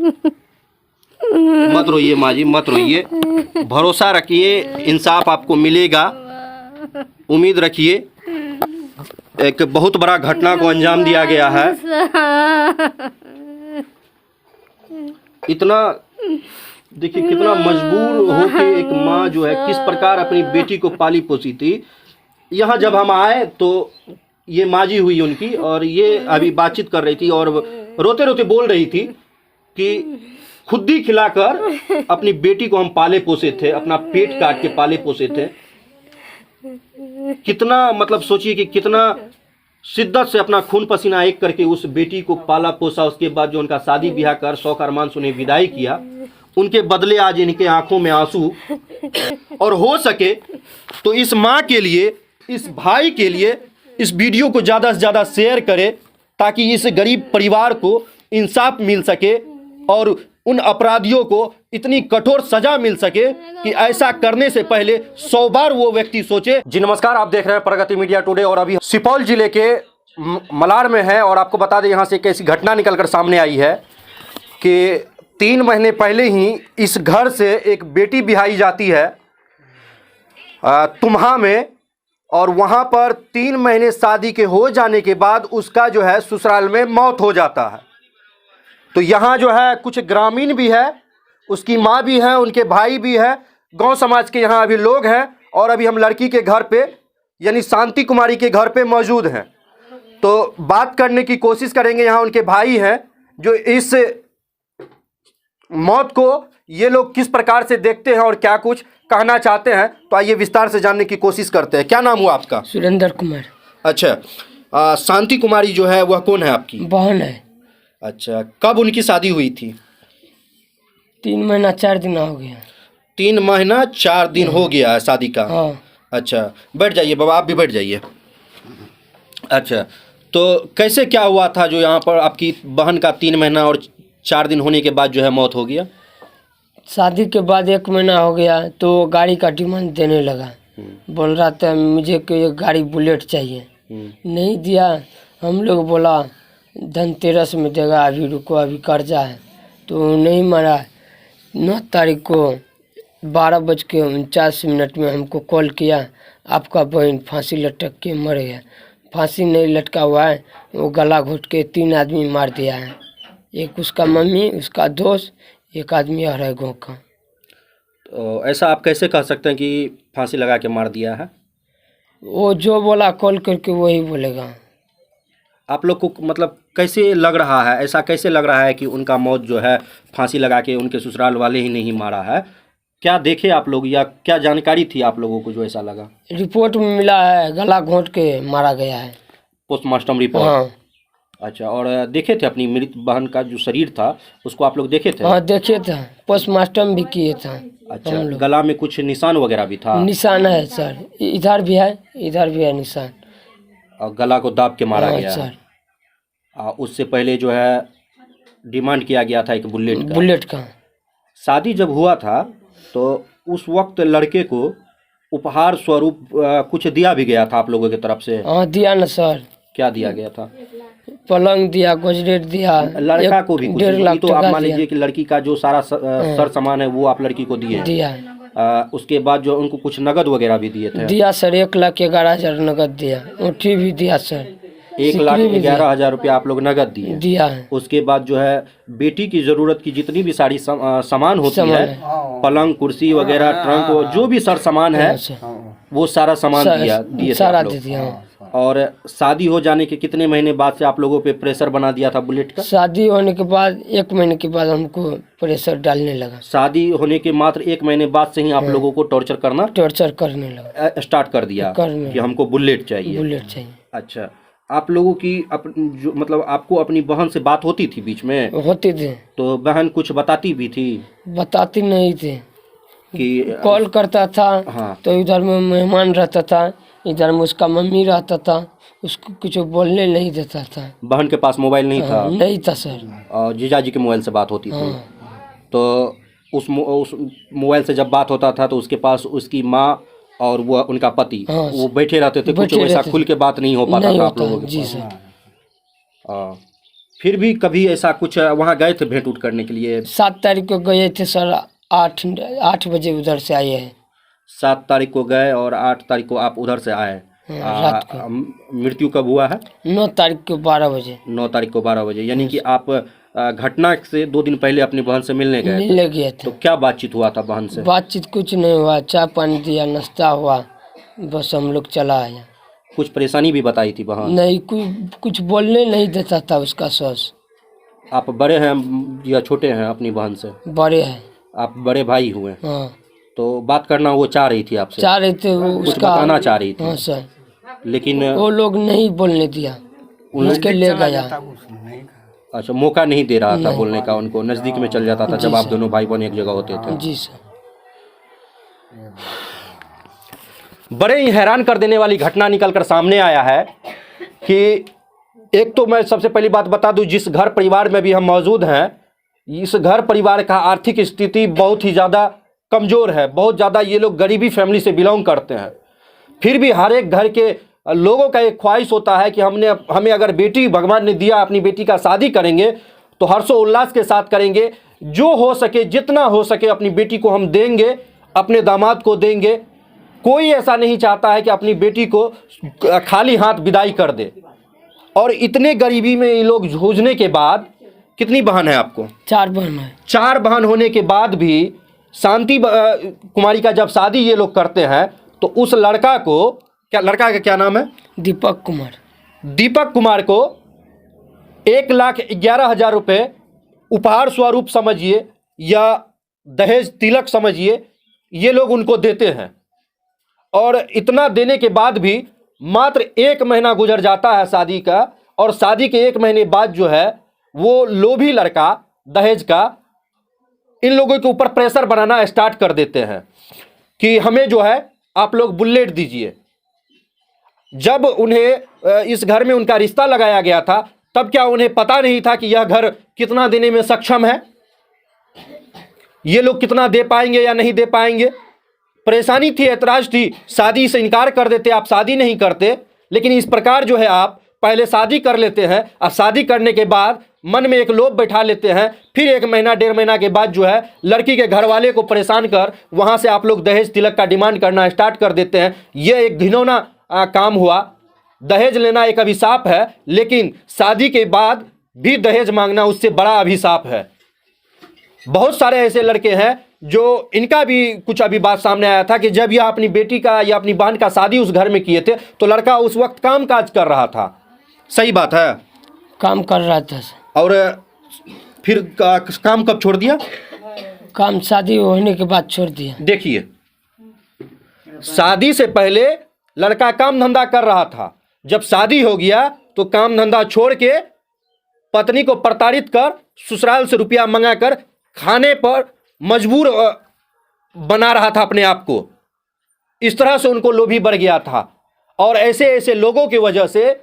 मत रोइए माँ जी, मत रोइए, भरोसा रखिए, इंसाफ आपको मिलेगा, उम्मीद रखिए। एक बहुत बड़ा घटना को अंजाम दिया गया है। इतना देखिए कितना मजबूर होके एक माँ जो है किस प्रकार अपनी बेटी को पाली पोसी थी। यहाँ जब हम आए तो ये माँ जी हुई उनकी, और ये अभी बातचीत कर रही थी और रोते रोते बोल रही थी कि खुद ही खिलाकर अपनी बेटी को हम पाले पोसे थे, अपना पेट काट के पाले पोसे थे। कितना मतलब सोचिए कि कितना शिद्दत से अपना खून पसीना एक करके उस बेटी को पाला पोसा। उसके बाद जो उनका शादी ब्याह कर शौक अरमान से उन्हें विदाई किया, उनके बदले आज इनके आंखों में आंसू। और हो सके तो इस माँ के लिए, इस भाई के लिए इस वीडियो को ज़्यादा से ज़्यादा शेयर करें, ताकि इस गरीब परिवार को इंसाफ मिल सके और उन अपराधियों को इतनी कठोर सजा मिल सके कि ऐसा करने से पहले 100 बार वो व्यक्ति सोचे। जी नमस्कार, आप देख रहे हैं प्रगति मीडिया टुडे और अभी सुपौल जिले के मलार में है। और आपको बता दें यहाँ से एक ऐसी घटना निकलकर सामने आई है कि 3 महीने पहले ही इस घर से एक बेटी बिहाई जाती है तुम्हा में, और वहाँ पर 3 महीने शादी के हो जाने के बाद उसका जो है ससुराल में मौत हो जाता है। तो यहाँ जो है कुछ ग्रामीण भी है, उसकी माँ भी है, उनके भाई भी है, गांव समाज के यहाँ अभी लोग हैं। और अभी हम लड़की के घर पे यानी शांति कुमारी के घर पे मौजूद हैं, तो बात करने की कोशिश करेंगे। यहाँ उनके भाई हैं जो इस मौत को ये लोग किस प्रकार से देखते हैं और क्या कुछ कहना चाहते हैं, तो आइए विस्तार से जानने की कोशिश करते हैं। क्या नाम हुआ आपका? सुरेंद्र कुमार। अच्छा, शांति कुमारी जो है वह कौन है आपकी? बहन है। अच्छा, कब उनकी शादी हुई थी? 3 महीना 4 दिन हो गया। 3 महीना 4 दिन हो गया है शादी का? हाँ। अच्छा, बैठ जाइए बाबा, आप भी बैठ जाइए। अच्छा, तो कैसे क्या हुआ था जो यहाँ पर आपकी बहन का 3 महीना और 4 दिन होने के बाद जो है मौत हो गया? शादी के बाद 1 महीना हो गया तो गाड़ी का डिमांड देने लगा। बोल रहा था मुझे कि गाड़ी बुलेट चाहिए। नहीं दिया। हम लोग बोला धनतेरस में देगा, अभी रुको, अभी कर्जा है, तो नहीं मारा। 9 तारीख को 12:49 में हमको कॉल किया, आपका बहन फांसी लटक के मर गया। फांसी नहीं लटका हुआ है, वो गला घोट के 3 आदमी मार दिया है। एक उसका मम्मी, उसका दोस्त, एक आदमी और है गाँव का। तो ऐसा आप कैसे कह सकते हैं कि फांसी लगा के मार दिया है? वो जो बोला कॉल करके वही बोलेगा। आप लोग को मतलब कैसे लग रहा है, ऐसा कैसे लग रहा है कि उनका मौत जो है फांसी लगा के उनके ससुराल वाले ही नहीं मारा है? क्या देखे आप लोग या क्या जानकारी थी आप लोगों को जो ऐसा लगा? रिपोर्ट में मिला है गला घोंट के मारा गया है। Postmortem report? हाँ। अच्छा, और देखे थे अपनी मृत बहन का जो शरीर था उसको आप लोग देखे थे? हाँ देखे थे, पोस्टमार्टम भी किए थे। अच्छा, गला में कुछ निशान वगैरह भी था? निशान है सर, इधर भी है, इधर भी है निशान। और गला को दाब के मारा गया सर। उससे पहले जो है डिमांड किया गया था एक बुलेट का। शादी जब हुआ था तो उस वक्त लड़के को उपहार स्वरूप कुछ दिया भी गया था आप लोगों की तरफ से? हाँ दिया ना सर। क्या दिया गया था? पलंग दिया, गोजरेट दिया। लड़का को भी कुछ? 1.5 लाख तो आप मान लीजिए कि लड़की का जो सारा सर सामान है वो आप लड़की को दिए? दिया। उसके बाद जो उनको कुछ नगद वगैरह भी दिए थे? दिया सर, 1,11,000 नगद दिया। ऊँटी भी दिया सर। 1,11,000 रुपया आप लोग नगद दिए? दिया है। उसके बाद जो है बेटी की जरूरत की जितनी भी सारी सामान होती है, पलंग कुर्सी वगैरह, ट्रंक, जो भी सर सामान है वो सारा सामान दिए सारा थे आप दिया। और शादी हो जाने के कितने महीने बाद से आप लोगों पे प्रेशर बना दिया था बुलेट का? शादी होने के बाद 1 महीने के बाद हमको प्रेशर डालने लगा। शादी होने के मात्र 1 महीने बाद से ही आप लोगों को टॉर्चर करने लगा, स्टार्ट कर दिया कि हमको बुलेट चाहिए। अच्छा, आप लोगों की जो मतलब आपको अपनी बहन से बात होती थी बीच में? होती थी। तो बहन कुछ बताती भी थी? बताती नहीं थी कि कॉल करता था। हाँ। तो इधर में मेहमान रहता था, इधर में उसका मम्मी रहता था, उसको कुछ बोलने नहीं देता था। बहन के पास मोबाइल नहीं था? नहीं था सर। और जीजाजी के मोबाइल से बात होती थी? हाँ। तो उस मोबाइल से जब बात होता था तो उसके पास उसकी माँ और वो उनका पति, हाँ, वो बैठे रहते थे, कुछ वैसा खुल के बात नहीं हो पाता था आप लोगों के? जी सर। फिर भी कभी ऐसा कुछ वहाँ गए थे भेंट उठ करने के लिए? 7 तारीख को गए थे सर, 8 बजे उधर से आए हैं। 7 तारीख को गए और 8 तारीख को आप उधर से आए। रात को। मृत्यु कब हुआ है? 9 तारीख को 12 बजे। 9 तारीख को 12 बजे, यानी कि आप घटना से 2 दिन पहले अपनी बहन से मिलने गए थे। मिलने गए थे। तो क्या बातचीत हुआ था बहन से? बातचीत कुछ नहीं हुआ, चाय पानी दिया, नाश्ता हुआ, बस हम लोग चला आया। कुछ परेशानी भी बताई थी बहन? नहीं, कुछ बोलने नहीं देता था उसका सॉस। आप बड़े हैं या छोटे हैं अपनी बहन से? बड़े हैं। आप बड़े भाई हुए? हाँ। तो बात करना वो चाह रही थी आपसे? चाह रहे थे, कुछ उसका बताना चाह रही थी? हाँ सर, लेकिन वो लोग नहीं बोलने दिया, उसके ले गया। अच्छा, मौका नहीं दे रहा था बोलने का उनको, नज़दीक में चल जाता था जब आप दोनों भाई बहन एक जगह होते थे। जी सर। बड़े ही हैरान कर देने वाली घटना निकलकर सामने आया है कि एक तो मैं सबसे पहली बात बता दूं, जिस घर परिवार में भी हम मौजूद हैं, इस घर परिवार का आर्थिक स्थिति बहुत ही ज़्यादा कमज़ोर है, बहुत ज़्यादा ये लोग गरीबी फैमिली से बिलोंग करते हैं। फिर भी हर एक घर के लोगों का एक ख्वाहिश होता है कि हमें अगर बेटी भगवान ने दिया, अपनी बेटी का शादी करेंगे तो हर्षोल्लास के साथ करेंगे, जो हो सके जितना हो सके अपनी बेटी को हम देंगे, अपने दामाद को देंगे। कोई ऐसा नहीं चाहता है कि अपनी बेटी को खाली हाथ विदाई कर दे। और इतने गरीबी में ये लोग जूझने के बाद, कितनी बहन है आपको? 4 बहन है। 4 बहन होने के बाद भी शांति कुमारी का जब शादी ये लोग करते हैं तो उस लड़का को, लड़का का क्या नाम है? दीपक कुमार। दीपक कुमार को 1,11,000 रुपये उपहार स्वरूप समझिए या दहेज तिलक समझिए, ये लोग उनको देते हैं। और इतना देने के बाद भी मात्र 1 महीना गुजर जाता है शादी का, और शादी के 1 महीने बाद जो है वो लोभी लड़का दहेज का इन लोगों के ऊपर प्रेशर बनाना स्टार्ट कर देते हैं कि हमें जो है आप लोग बुलेट दीजिए। जब उन्हें इस घर में उनका रिश्ता लगाया गया था, तब क्या उन्हें पता नहीं था कि यह घर कितना देने में सक्षम है, ये लोग कितना दे पाएंगे या नहीं दे पाएंगे? परेशानी थी, ऐतराज थी, शादी से इनकार कर देते, आप शादी नहीं करते। लेकिन इस प्रकार जो है आप पहले शादी कर लेते हैं, और शादी करने के बाद मन में एक लोभ बैठा लेते हैं, फिर 1 महीना 1.5 महीना के बाद जो है लड़की के घर वाले को परेशान कर वहाँ से आप लोग दहेज तिलक का डिमांड करना स्टार्ट कर देते हैं। यह एक घिनौना काम हुआ। दहेज लेना एक अभिशाप है, लेकिन शादी के बाद भी दहेज मांगना उससे बड़ा अभिशाप है। बहुत सारे ऐसे लड़के हैं जो, इनका भी कुछ अभी बात सामने आया था कि जब यह अपनी बेटी का या अपनी बहन का शादी उस घर में किए थे तो लड़का उस वक्त काम काज कर रहा था। सही बात है, काम कर रहा था। और फिर काम कब छोड़ दिया? काम शादी होने के बाद छोड़ दिया। देखिए, शादी से पहले लड़का काम धंधा कर रहा था, जब शादी हो गया तो काम धंधा छोड़ के पत्नी को प्रताड़ित कर ससुराल से रुपया मंगाकर खाने पर मजबूर बना रहा था अपने आप को। इस तरह से उनको लोभी बढ़ गया था। और ऐसे ऐसे लोगों की वजह से,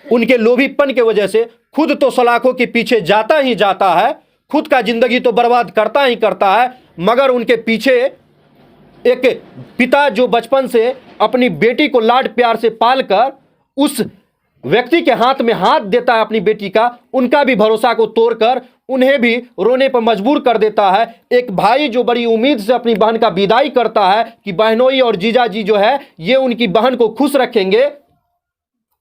उनके लोभीपन के वजह से खुद तो सलाखों के पीछे जाता ही जाता है, खुद का जिंदगी तो बर्बाद करता ही करता है, मगर उनके पीछे एक पिता जो बचपन से अपनी बेटी को लाड प्यार से पालकर उस व्यक्ति के हाथ में हाथ देता है अपनी बेटी का, उनका भी भरोसा को तोड़कर उन्हें भी रोने पर मजबूर कर देता है। एक भाई जो बड़ी उम्मीद से अपनी बहन का विदाई करता है कि बहनोई और जीजा जी जो है ये उनकी बहन को खुश रखेंगे,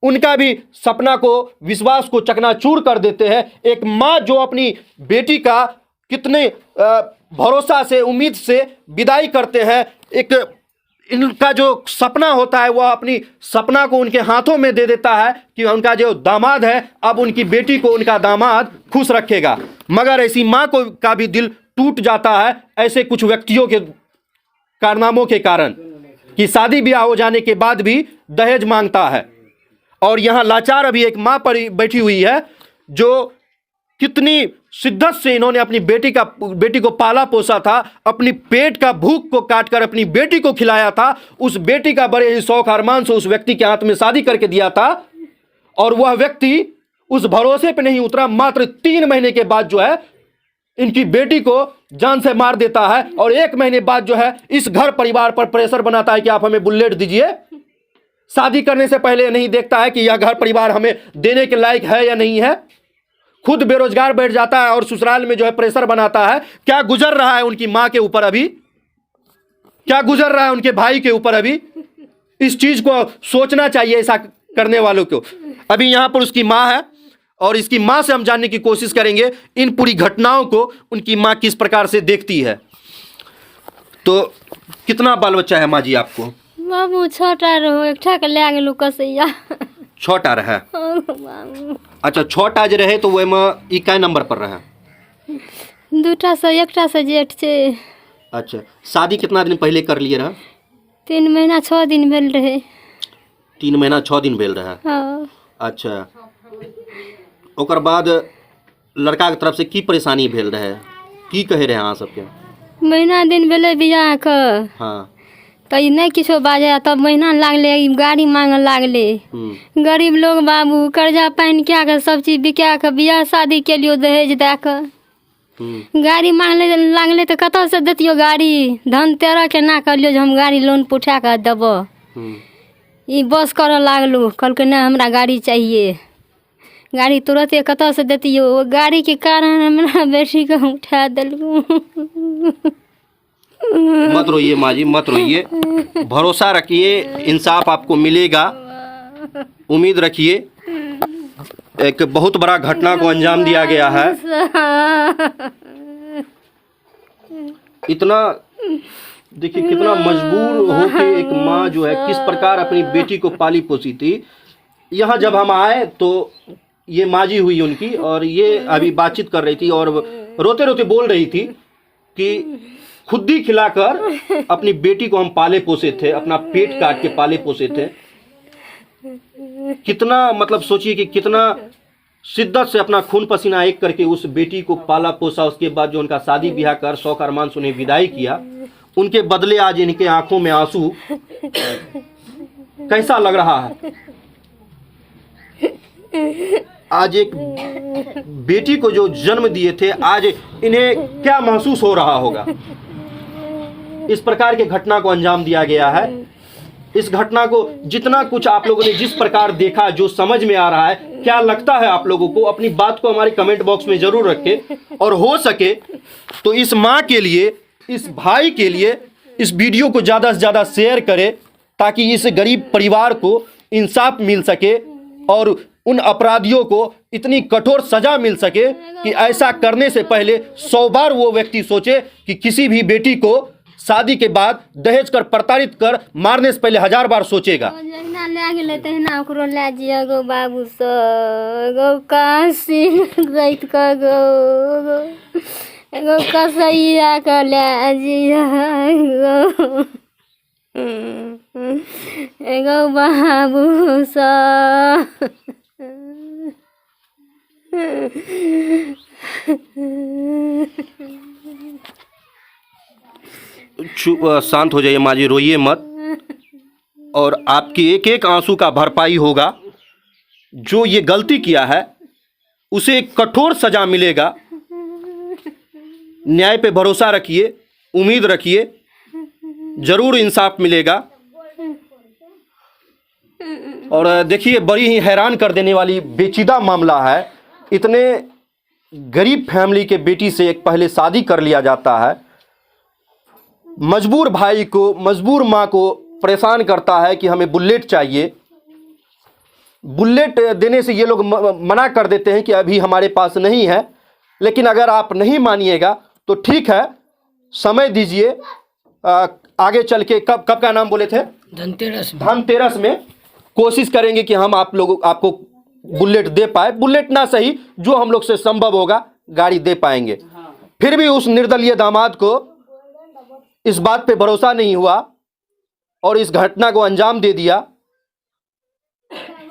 उनका भी सपना को, विश्वास को चकनाचूर कर देते हैं। एक माँ जो अपनी बेटी का कितने भरोसा से, उम्मीद से विदाई करते हैं, एक इनका जो सपना होता है वह अपनी सपना को उनके हाथों में दे देता है कि उनका जो दामाद है अब उनकी बेटी को उनका दामाद खुश रखेगा। मगर ऐसी माँ को का भी दिल टूट जाता है ऐसे कुछ व्यक्तियों के कारनामों के कारण कि शादी ब्याह हो जाने के बाद भी दहेज मांगता है। और यहाँ लाचार अभी एक माँ पर बैठी हुई है जो कितनी शिद्दत से इन्होंने अपनी बेटी को पाला पोसा था, अपनी पेट का भूख को काटकर अपनी बेटी को खिलाया था। उस बेटी का बड़े ही शौक अरमान से उस व्यक्ति के हाथ में शादी करके दिया था, और वह व्यक्ति उस भरोसे पे नहीं उतरा। मात्र 3 महीने के बाद जो है इनकी बेटी को जान से मार देता है, और 1 महीने बाद जो है इस घर परिवार पर प्रेशर बनाता है कि आप हमें बुलेट दीजिए। शादी करने से पहले नहीं देखता है कि यह घर परिवार हमें देने के लायक है या नहीं है। खुद बेरोजगार बैठ जाता है और ससुराल में जो है प्रेशर बनाता है। क्या गुजर रहा है उनकी माँ के ऊपर अभी, क्या गुजर रहा है उनके भाई के ऊपर अभी, इस चीज को सोचना चाहिए ऐसा करने वालों को। अभी यहाँ पर उसकी माँ है और इसकी माँ से हम जानने की कोशिश करेंगे इन पूरी घटनाओं को उनकी माँ किस प्रकार से देखती है। तो कितना बाल बच्चा है माँ जी आपको? बाबू छोटा रहो, एक ठक ले गेलू कसैया। छोटा रहे? बाबू अच्छा, छोटा जे रहे तो वो में ई कै नंबर पर रहे? 2टा से 1टा से जेठ छे। अच्छा, शादी कितना दिन पहले कर लिए रहे? 3 महीना 6 दिन भेल रहे। 3 महीना 6 दिन भेल रहे? हाँ। अच्छा, ओकर बाद लड़का के तरफ से की परेशानी भेल रहे, की कहे रहे अहाँ सबके? महीना दिन भेले बियाह के, हाँ। तो ई नहीं किछो बाजे, तब महीना लागले, ई गाड़ी मांगे लागले। गरीब लोग बाबू कर्जा पानि क्या के सब चीज बिका के बियाह शादी के लियो दहेज दे के गाड़ी मांगले लागले, तो कतऽ से देतियो गाड़ी? धन तेरह के ना कहलियो जे हम गाड़ी लोन पे उठा के देबो। ई बस करऽ लागलो, कहलकै नहीं हमरा गाड़ी चाहिए। गाड़ी तुरंते कतऽ से देतियो? वो गाड़ी के कारण हमरा बेटी के उठा देलको। मत रोइए माँ जी, मत रोइए, भरोसा रखिए, इंसाफ आपको मिलेगा, उम्मीद रखिए। एक बहुत बड़ा घटना को अंजाम दिया गया है। इतना देखिए कितना मजबूर होके एक माँ जो है किस प्रकार अपनी बेटी को पाली पोसी थी। यहाँ जब हम आए तो ये माँ जी हुई उनकी, और ये अभी बातचीत कर रही थी और रोते रोते बोल रही थी कि खुद ही खिलाकर अपनी बेटी को हम पाले पोसे थे, अपना पेट काट के पाले पोसे थे। कितना मतलब सोचिए कि कितना शिद्दत से अपना खून पसीना एक करके उस बेटी को पाला पोसा। उसके बाद जो उनका शादी ब्याह कर शौक अरमान से उन्हें विदाई किया, उनके बदले आज इनके आंखों में आंसू। कैसा लग रहा है? आज एक बेटी को जो जन्म दिए थे, आज इन्हें क्या महसूस हो रहा होगा? इस प्रकार के घटना को अंजाम दिया गया है। इस घटना को जितना कुछ आप लोगों ने जिस प्रकार देखा, जो समझ में आ रहा है, क्या लगता है आप लोगों को? अपनी बात को हमारे कमेंट बॉक्स में जरूर रखें, और हो सके तो इस माँ के लिए, इस भाई के लिए इस वीडियो को ज़्यादा से ज़्यादा शेयर करें, ताकि इस गरीब परिवार को इंसाफ मिल सके और उन अपराधियों को इतनी कठोर सजा मिल सके कि ऐसा करने से पहले 100 बार वो व्यक्ति सोचे कि किसी भी बेटी को शादी के बाद दहेज कर प्रताड़ित कर मारने से पहले 1000 बार सोचेगा। जहिना ले गेलै तहिना ओकरो ले जिया गो बाबू स गो काशी गइत क गो कसैया के ले जिया गो एगो बाबू स शांत हो जाइए माँ जी, रोइए मत, और आपकी एक एक आंसू का भरपाई होगा। जो ये गलती किया है उसे कठोर सजा मिलेगा। न्याय पे भरोसा रखिए, उम्मीद रखिए, जरूर इंसाफ मिलेगा। और देखिए, बड़ी ही हैरान कर देने वाली पेचीदा मामला है। इतने गरीब फैमिली के बेटी से एक पहले शादी कर लिया जाता है, मजबूर भाई को, मजबूर माँ को परेशान करता है कि हमें बुलेट चाहिए। बुलेट देने से ये लोग मना कर देते हैं कि अभी हमारे पास नहीं है, लेकिन अगर आप नहीं मानिएगा तो ठीक है, समय दीजिए, आगे चल के कब का नाम बोले थे? धनतेरस में कोशिश करेंगे कि हम आपको बुलेट दे पाए। बुलेट ना सही, जो हम लोग से संभव होगा गाड़ी दे पाएंगे। फिर भी उस निर्दलीय दामाद को इस बात पे भरोसा नहीं हुआ और इस घटना को अंजाम दे दिया।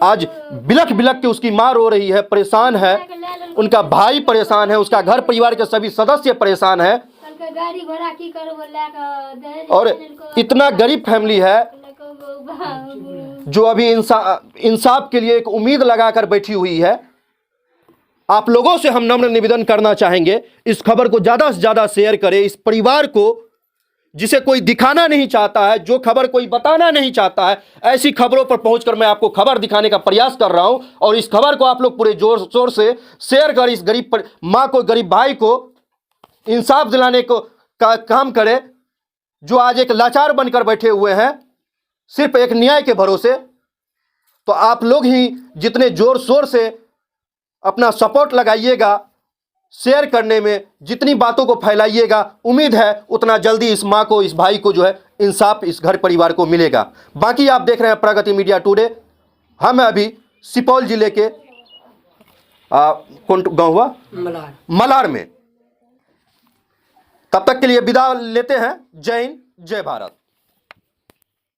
आज बिलख बिलख के उसकी माँ रो रही है, परेशान है, उनका भाई परेशान है, उसका घर परिवार के सभी सदस्य परेशान है। और इतना गरीब फैमिली है जो अभी इंसाफ के लिए एक उम्मीद लगाकर बैठी हुई है। आप लोगों से हम नम्र निवेदन करना चाहेंगे, इस खबर को ज़्यादा से ज़्यादा शेयर करें, इस परिवार को जिसे कोई दिखाना नहीं चाहता है, जो खबर कोई बताना नहीं चाहता है, ऐसी खबरों पर पहुंचकर मैं आपको खबर दिखाने का प्रयास कर रहा हूं। और इस खबर को आप लोग पूरे जोर शोर से शेयर कर इस गरीब माँ को, गरीब भाई को इंसाफ दिलाने को का काम करे, जो आज एक लाचार बनकर बैठे हुए हैं सिर्फ एक न्याय के भरोसे। तो आप लोग ही जितने जोर शोर से अपना सपोर्ट लगाइएगा शेयर करने में, जितनी बातों को फैलाइएगा, उम्मीद है उतना जल्दी इस माँ को, इस भाई को जो है इंसाफ इस घर परिवार को मिलेगा। बाकी आप देख रहे हैं प्रगति मीडिया टुडे। हम अभी सुपौल जिले के कौन गाँव हुआ, मलार में। तब तक के लिए विदा लेते हैं। जय हिंद, जय भारत।